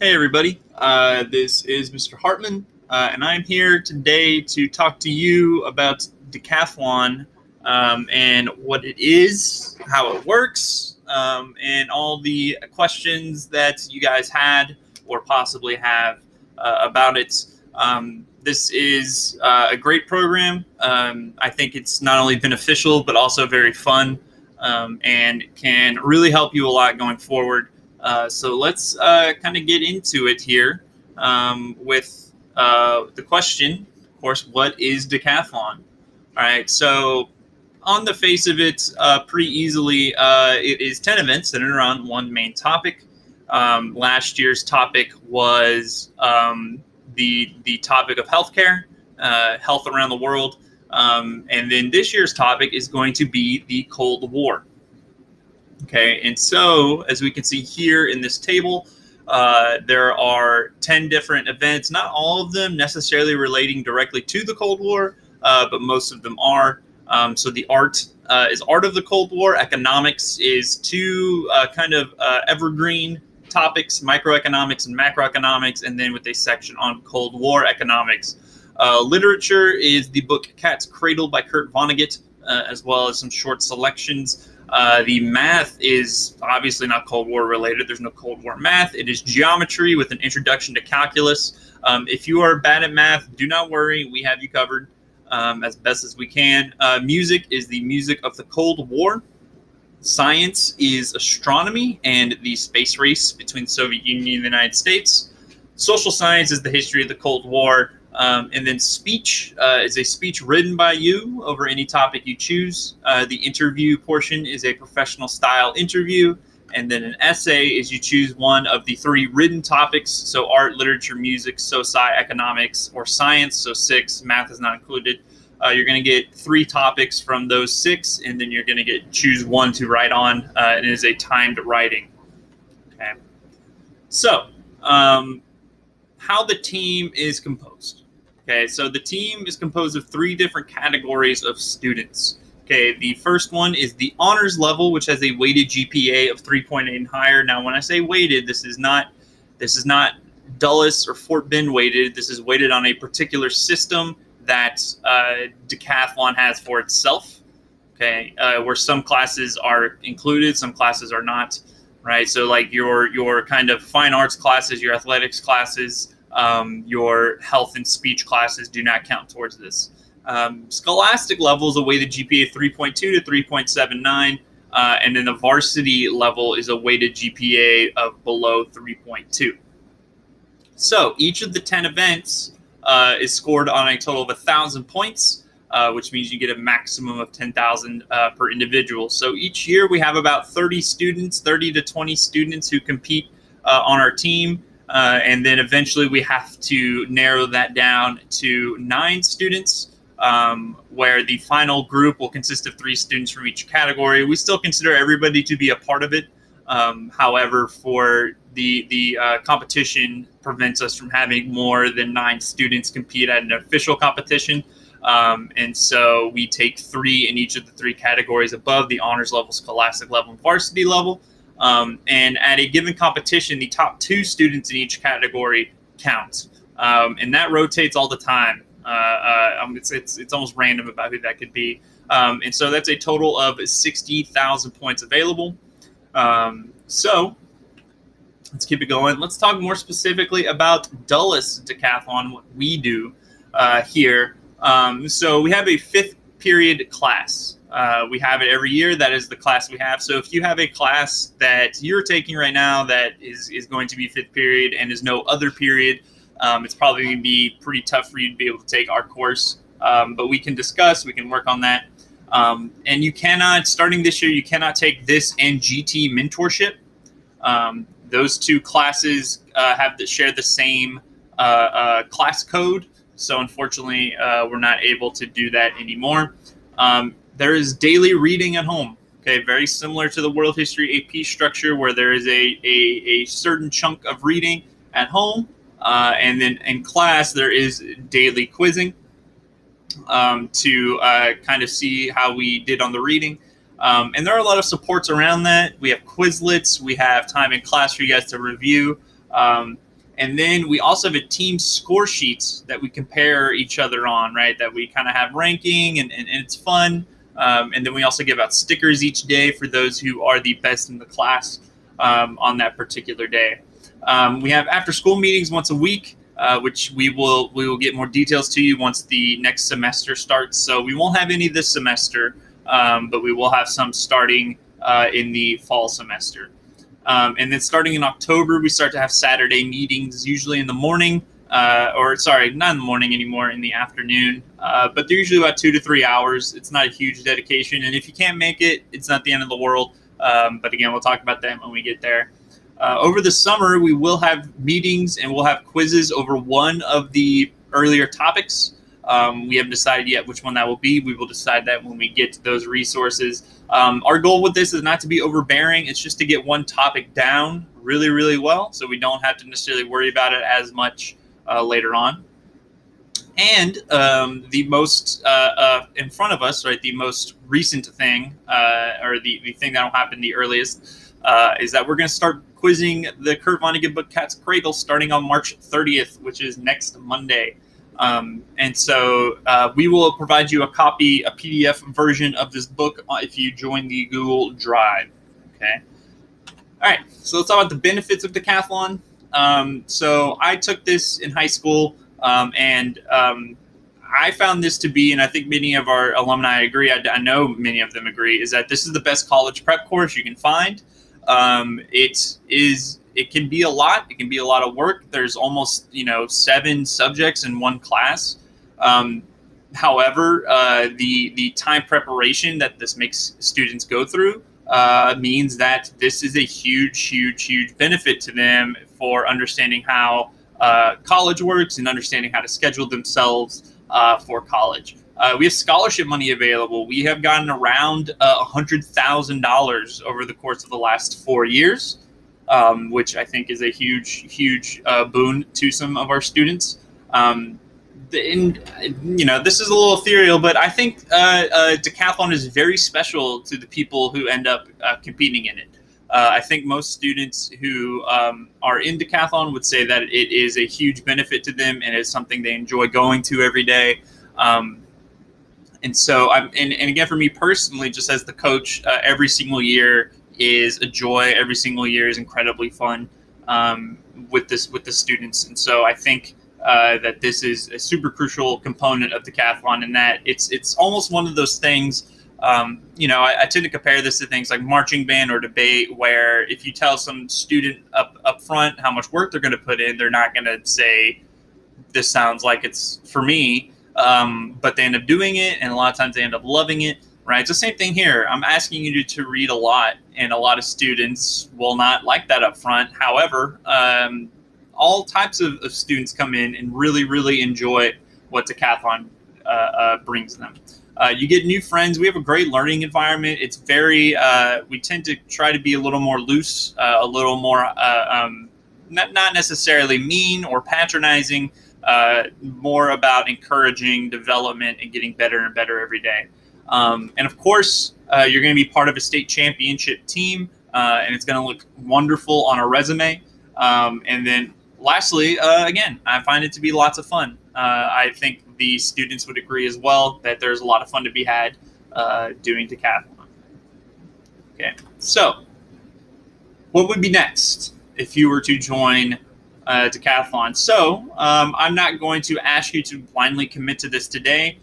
Hey everybody, this is Mr. Hartman, and I'm here today to talk to you about Decathlon and what it is, how it works, and all the questions that you guys had or possibly have about it. This is a great program. I think it's not only beneficial but also very fun and can really help you a lot going forward. So let's kind of get into it here with the question, of course, what is Decathlon? All right, so on the face of it, pretty easily, it is 10 events centered around one main topic. Last year's topic was the topic of healthcare, health around the world. And then this year's topic is going to be the Cold War. Okay, and so as we can see here in this table, there are 10 different events, not all of them necessarily relating directly to the Cold War, but most of them are. So the art is art of the Cold War. Economics is two kind of evergreen topics, microeconomics and macroeconomics, and then with a section on Cold War economics. Literature is the book Cat's Cradle by Kurt Vonnegut, as well as some short selections. The math is obviously not Cold War related. There's no Cold War math. It is geometry with an introduction to calculus. If you are bad at math, do not worry. We have you covered as best as we can. Music is the music of the Cold War. Science is astronomy and the space race between the Soviet Union and the United States. Social science is the history of the Cold War. And then speech is a speech written by you over any topic you choose. The interview portion is a professional style interview. And then an essay is you choose one of the three written topics. So art, literature, music, soci, economics, or science. So 6, math is not included. You're going to get 3 topics from those 6, and then you're going to choose one to write on. It is a timed writing. Okay. So how the team is composed. Okay, so the team is composed of 3 different categories of students. Okay, the first one is the honors level, which has a weighted GPA of 3.8 and higher. Now, when I say weighted, this is not Dulles or Fort Bend weighted. This is weighted on a particular system that Decathlon has for itself. Okay, where some classes are included, some classes are not. Right, so like your kind of fine arts classes, your athletics classes. Your health and speech classes do not count towards this. Scholastic level is a weighted GPA of 3.2 to 3.79, and then the varsity level is a weighted GPA of below 3.2. So each of the 10 events is scored on a total of 1,000 points, which means you get a maximum of 10,000 per individual. So each year we have about 30 to 20 students who compete on our team. And then eventually we have to narrow that down to 9 students, where the final group will consist of 3 students from each category. We still consider everybody to be a part of it. However, for the competition prevents us from having more than 9 students compete at an official competition. And so we take 3 in each of the 3 categories above the honors level, scholastic level, and varsity level. And at a given competition, the top 2 students in each category count, and that rotates all the time. It's almost random about who that could be, and so that's a total of 60,000 points available. So let's keep it going. Let's talk more specifically about Dulles Decathlon, what we do here. So we have a 5th period class. We have it every year. That is the class we have. So if you have a class that you're taking right now that is going to be 5th period and is no other period, it's probably going to be pretty tough for you to be able to take our course. But we can discuss. We can work on that. And you cannot, starting this year, you cannot take this and GT mentorship. Those 2 classes share the same class code. So unfortunately, we're not able to do that anymore. There is daily reading at home. Okay, very similar to the World History AP structure, where there is a certain chunk of reading at home, and then in class there is daily quizzing to kind of see how we did on the reading. And there are a lot of supports around that. We have Quizlets. We have time in class for you guys to review. And then we also have a team score sheet that we compare each other on, right? That we kind of have ranking, and it's fun. And then we also give out stickers each day for those who are the best in the class on that particular day. We have after school meetings once a week, which we will get more details to you once the next semester starts. So we won't have any this semester, but we will have some starting in the fall semester. And then starting in October, we start to have Saturday meetings, usually in the morning, or sorry, not in the morning anymore, in the afternoon. But they're usually about 2 to 3 hours. It's not a huge dedication. And if you can't make it, it's not the end of the world. But again, we'll talk about that when we get there. Over the summer, we will have meetings and we'll have quizzes over one of the earlier topics. We haven't decided yet which one that will be. We will decide that when we get to those resources. Our goal with this is not to be overbearing. It's just to get one topic down really, really well, so we don't have to necessarily worry about it as much later on. And the most in front of us, right, the most recent thing, or the thing that will happen the earliest, is that we're going to start quizzing the Kurt Vonnegut book Cat's Cradle starting on March 30th, which is next Monday. And so we will provide you a copy, a PDF version of this book if you join the Google Drive. Okay. All right. So let's talk about the benefits of Decathlon. So I took this in high school, and I found this to be, and I think many of our alumni agree, I know many of them agree, is that this is the best college prep course you can find. It can be a lot. It can be a lot of work. There's almost 7 subjects in one class. However, the time preparation that this makes students go through means that this is a huge benefit to them for understanding how college works and understanding how to schedule themselves for college. We have scholarship money available. We have gotten around $100,000 over the course of the last 4 years. Which I think is a huge boon to some of our students. And this is a little ethereal, but I think Decathlon is very special to the people who end up competing in it. I think most students who are in Decathlon would say that it is a huge benefit to them and it's something they enjoy going to every day. And so, and again, for me personally, just as the coach, every single year is a joy. Every single year is incredibly fun with the students, and so I think that this is a super crucial component of Decathlon, and that it's almost one of those things. I tend to compare this to things like marching band or debate, where if you tell some student up front how much work they're going to put in, they're not going to say, "This sounds like it's for me," but they end up doing it, and a lot of times they end up loving it. Right. It's the same thing here. I'm asking you to read a lot, and a lot of students will not like that up front. However, all types of students come in and really enjoy what Decathlon brings them. You get new friends. We have a great learning environment. It's very, we tend to try to be a little more loose, a little more, not necessarily mean or patronizing, more about encouraging development and getting better and better every day. And of course, you're going to be part of a state championship team, and it's going to look wonderful on a resume. And then lastly, again, I find it to be lots of fun. I think the students would agree as well that there's a lot of fun to be had doing Decathlon. Okay, so what would be next if you were to join Decathlon? So I'm not going to ask you to blindly commit to this today.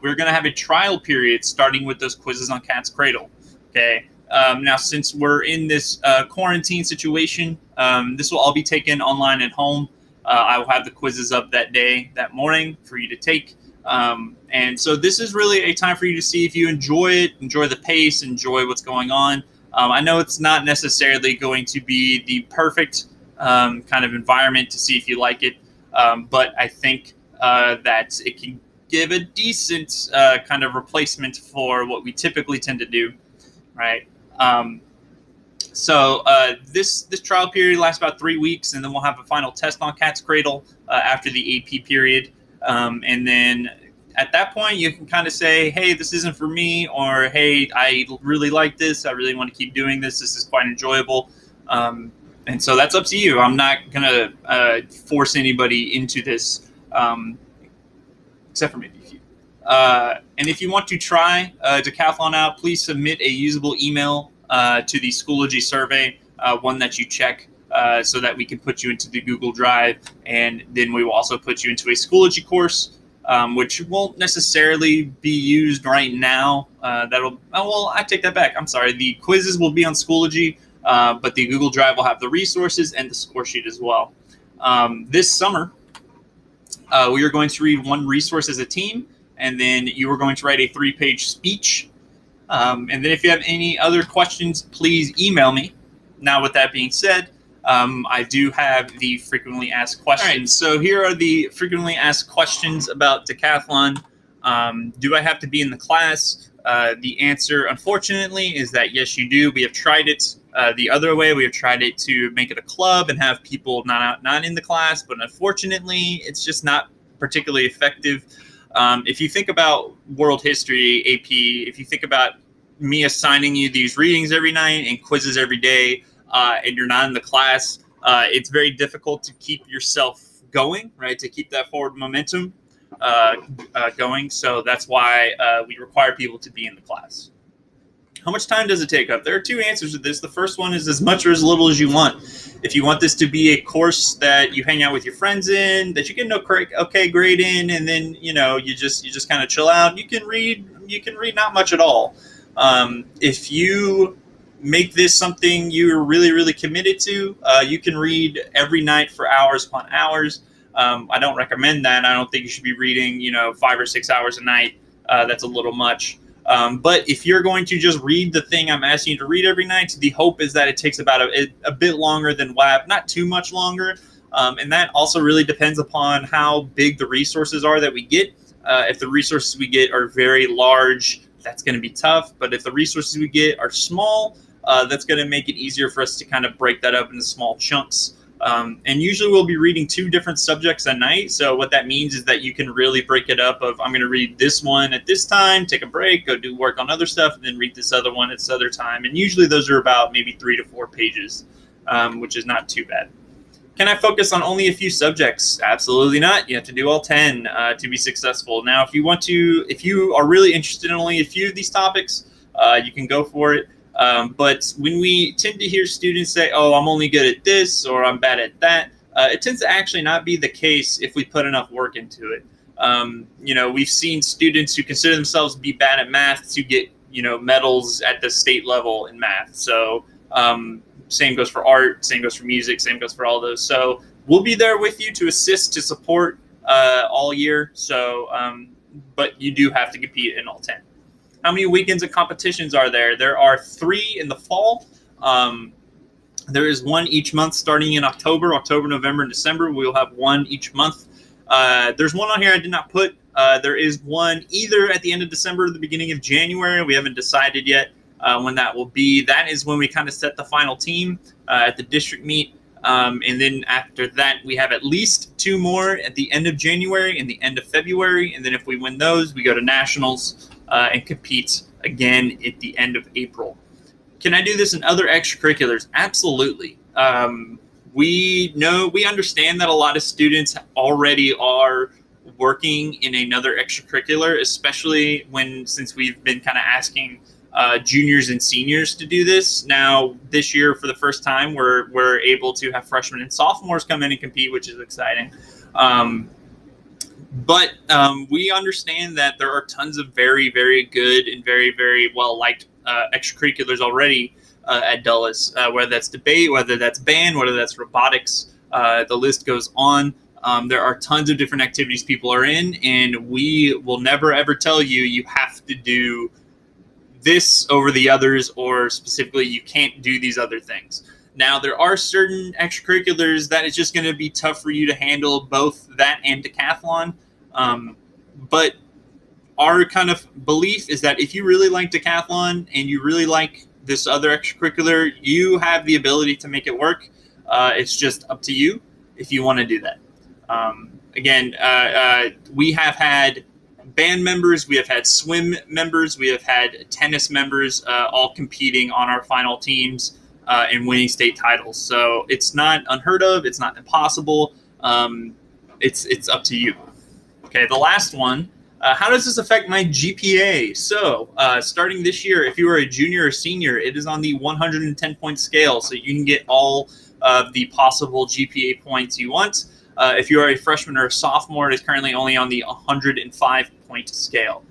We're going to have a trial period starting with those quizzes on Cat's Cradle. Okay. Now, since we're in this quarantine situation, this will all be taken online at home. I will have the quizzes up that morning for you to take. And so this is really a time for you to see if you enjoy it, enjoy the pace, enjoy what's going on. I know it's not necessarily going to be the perfect kind of environment to see if you like it, but I think that it can give a decent kind of replacement for what we typically tend to do, right? So this trial period lasts about 3 weeks, and then we'll have a final test on Cat's Cradle after the AP period. And then at that point, you can kind of say, hey, this isn't for me, or hey, I really like this. I really want to keep doing this. This is quite enjoyable. And And so that's up to you. I'm not going to force anybody into this, except for maybe a few. And if you want to try Decathlon out, please submit a usable email to the Schoology survey, one that you check so that we can put you into the Google Drive. And then we will also put you into a Schoology course, which won't necessarily be used right now. I take that back. I'm sorry. The quizzes will be on Schoology, but the Google Drive will have the resources and the score sheet as well. This summer, we are going to read one resource as a team, and then you are going to write a 3-page speech. And then if you have any other questions, please email me. Now, with that being said, I do have the frequently asked questions. All right, so here are the frequently asked questions about Decathlon. Do I have to be in the class? The answer, unfortunately, is that yes, you do. We have tried it the other way. We have tried it to make it a club and have people not in the class, but unfortunately, it's just not particularly effective. If you think about world history, AP, if you think about me assigning you these readings every night and quizzes every day, and you're not in the class, it's very difficult to keep yourself going, right? To keep that forward momentum going. So that's why we require people to be in the class. How much time does it take up? There are two answers to this. The first one is as much or as little as you want. If you want this to be a course that you hang out with your friends in, that you get an okay grade in, and then you just kind of chill out, you can read not much at all. If you make this something you're really, really committed to, you can read every night for hours upon hours. I don't recommend that. I don't think you should be reading, 5 or 6 hours a night. That's a little much. But if you're going to just read the thing I'm asking you to read every night, the hope is that it takes about a bit longer than WAP, not too much longer. And that also really depends upon how big the resources are that we get. If the resources we get are very large, that's going to be tough. But if the resources we get are small, that's going to make it easier for us to kind of break that up into small chunks. And usually we'll be reading 2 different subjects a night. So what that means is that you can really break it up of, I'm going to read this one at this time, take a break, go do work on other stuff, and then read this other one at this other time. And usually those are about maybe 3 to 4 pages, which is not too bad. Can I focus on only a few subjects? Absolutely not. You have to do all 10 to be successful. Now, if you are really interested in only a few of these topics, you can go for it. But when we tend to hear students say, oh, I'm only good at this or I'm bad at that, it tends to actually not be the case if we put enough work into it. We've seen students who consider themselves to be bad at math to get, medals at the state level in math. So same goes for art, same goes for music, same goes for all those. So we'll be there with you to assist, to support all year. So, but you do have to compete in all 10. How many weekends of competitions are there? There are 3 in the fall. There is 1 each month starting in October, November, and December. We'll have 1 each month. There's one on here I did not put. There is one either at the end of December or the beginning of January. We haven't decided yet when that will be. That is when we kind of set the final team at the district meet. And then after that, we have at least 2 more at the end of January and the end of February. And then if we win those, we go to nationals and compete again at the end of April. Can I do this in other extracurriculars? Absolutely. We understand that a lot of students already are working in another extracurricular, especially since we've been kind of asking juniors and seniors to do this. Now, this year, for the first time, we're able to have freshmen and sophomores come in and compete, which is exciting. But we understand that there are tons of very, very good and very, very well-liked extracurriculars already at Dulles, whether that's debate, whether that's band, whether that's robotics. The list goes on. There are tons of different activities people are in, and we will never, ever tell you have to do this over the others, or specifically you can't do these other things. Now, there are certain extracurriculars that it's just going to be tough for you to handle, both that and decathlon. But our kind of belief is that if you really like decathlon and you really like this other extracurricular, you have the ability to make it work. It's just up to you if you want to do that. We have had band members, we have had swim members, we have had tennis members, all competing on our final teams. and winning state titles. So it's not unheard of. It's not impossible. It's up to you. Okay, the last one. How does this affect my GPA? So starting this year, if you are a junior or senior, it is on the 110-point scale. So you can get all of the possible GPA points you want. If you are a freshman or a sophomore, it is currently only on the 105-point scale.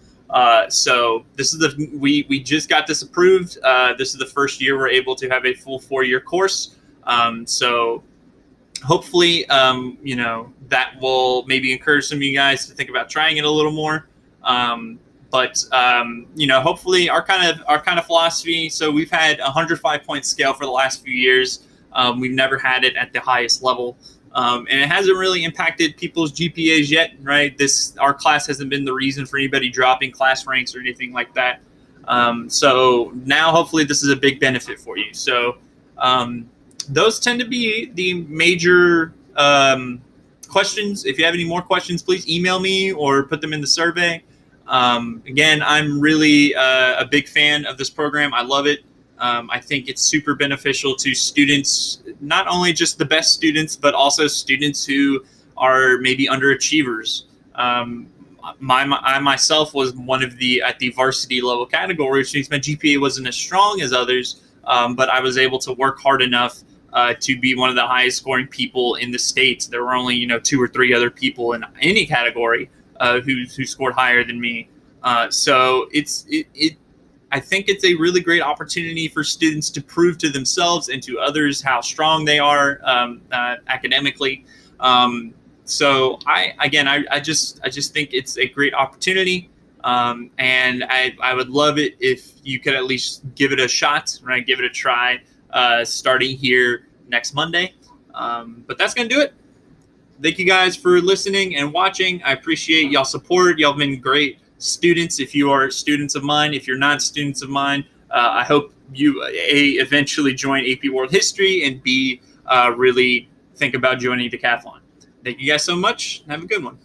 So this is we just got this approved. This is the first year we're able to have a full 4-year course. So hopefully, that will maybe encourage some of you guys to think about trying it a little more. Hopefully our kind of philosophy. So we've had a 105-point scale for the last few years. We've never had it at the highest level. And it hasn't really impacted people's GPAs yet, right? Our class hasn't been the reason for anybody dropping class ranks or anything like that. So now hopefully this is a big benefit for you. So those tend to be the major questions. If you have any more questions, please email me or put them in the survey. Again, I'm really a big fan of this program. I love it. I think it's super beneficial to students, not only just the best students, but also students who are maybe underachievers. I myself was one of at the varsity level category, which means my GPA wasn't as strong as others, but I was able to work hard enough to be one of the highest scoring people in the state. There were only 2 or 3 other people in any category who scored higher than me. So I think it's a really great opportunity for students to prove to themselves and to others how strong they are academically. So I just think it's a great opportunity, and I would love it if you could at least give it a shot, right? Give it a try, starting here next Monday. But that's gonna do it. Thank you guys for listening and watching. I appreciate y'all support. Y'all have been great students. If you are students of mine, if you're not students of mine, I hope you eventually join AP World History, and B, really think about joining Decathlon. Thank you guys so much. Have a good one.